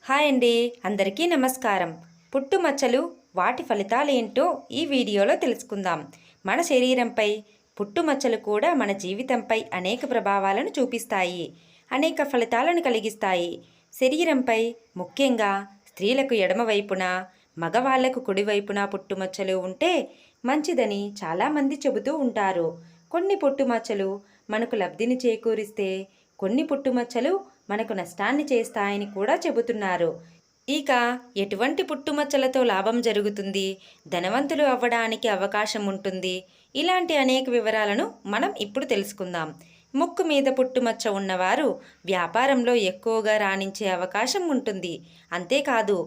Hi అండి, అందరికీ నమస్కారం. పుట్టుమచ్చలు వాటి ఫలితాలేంటో ఈ వీడియోలో తెలుసుకుందాం. మన శరీరంపై పుట్టుమచ్చలు కూడా మన జీవితంపై అనేక ప్రభావాలను చూపిస్తాయి, అనేక ఫలితాలను కలిగిస్తాయి. శరీరంపై ముఖ్యంగా స్త్రీలకు ఎడమవైపున, మగవాళ్లకు కుడివైపున పుట్టుమచ్చలు ఉంటే మంచిదని చాలామంది చెబుతూ ఉంటారు. కొన్ని పుట్టుమచ్చలు మనకు లబ్ధిని చేకూరిస్తే కొన్ని పుట్టుమచ్చలు మనకు నష్టాన్ని చేస్తాయని కూడా చెబుతున్నారు. ఇక ఎటువంటి పుట్టుమచ్చలతో లాభం జరుగుతుంది, ధనవంతులు అవ్వడానికి అవకాశం ఉంటుంది, ఇలాంటి అనేక వివరాలను మనం ఇప్పుడు తెలుసుకుందాం. ముక్కు మీద పుట్టుమచ్చ ఉన్నవారు వ్యాపారంలో ఎక్కువగా రాణించే అవకాశం ఉంటుంది. అంతేకాదు,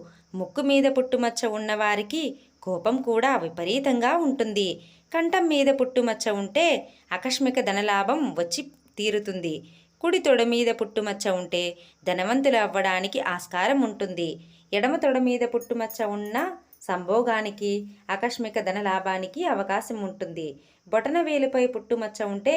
ముక్కు మీద పుట్టుమచ్చ ఉన్నవారికి కోపం కూడా విపరీతంగా ఉంటుంది. కంఠం మీద పుట్టుమచ్చ ఉంటే ఆకస్మిక ధనలాభం వచ్చి తీరుతుంది. కుడి తొడ మీద పుట్టుమచ్చ ఉంటే ధనవంతులు అవ్వడానికి ఆస్కారం ఉంటుంది. ఎడమ తొడ మీద పుట్టుమచ్చ ఉన్న సంభోగానికి, ఆకస్మిక ధనలాభానికి అవకాశం ఉంటుంది. బొటన వేలుపై పుట్టుమచ్చ ఉంటే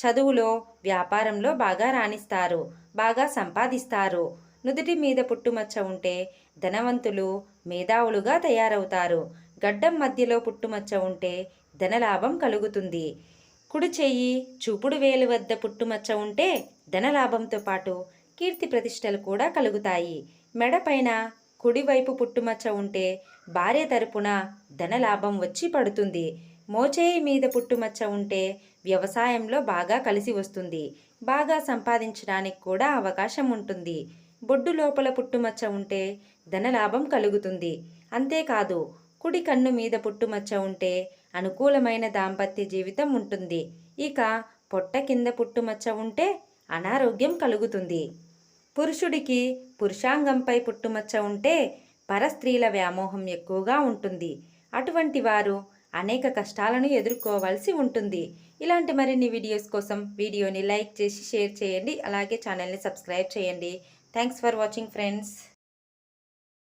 చదువులో, వ్యాపారంలో బాగా రాణిస్తారు, బాగా సంపాదిస్తారు. నుదుటి మీద పుట్టుమచ్చ ఉంటే ధనవంతులు, మేధావులుగా తయారవుతారు. గడ్డం మధ్యలో పుట్టుమచ్చ ఉంటే ధనలాభం కలుగుతుంది. కుడి చెయ్యి చూపుడు వేలు వద్ద పుట్టుమచ్చ ఉంటే ధనలాభంతో పాటు కీర్తి ప్రతిష్టలు కూడా కలుగుతాయి. మెడపైన కుడివైపు పుట్టుమచ్చ ఉంటే భార్య తరపున ధనలాభం వచ్చి పడుతుంది. మోచేయి మీద పుట్టుమచ్చ ఉంటే వ్యవసాయంలో బాగా కలిసి వస్తుంది, బాగా సంపాదించడానికి కూడా అవకాశం ఉంటుంది. బొడ్డు లోపల పుట్టుమచ్చ ఉంటే ధనలాభం కలుగుతుంది. అంతేకాదు, కుడి కన్ను మీద పుట్టుమచ్చ ఉంటే అనుకూలమైన దాంపత్య జీవితం ఉంటుంది. ఇక పొట్ట కింద పుట్టుమచ్చ ఉంటే అనారోగ్యం కలుగుతుంది. పురుషుడికి పురుషాంగంపై పుట్టుమచ్చ ఉంటే పరస్త్రీల వ్యామోహం ఎక్కువగా ఉంటుంది. అటువంటి వారు అనేక కష్టాలను ఎదుర్కోవాల్సి ఉంటుంది. ఇలాంటి మరిన్ని వీడియోస్ కోసం వీడియోని లైక్ చేసి షేర్ చేయండి. అలాగే ఛానల్ని సబ్స్క్రైబ్ చేయండి. Thanks for watching friends.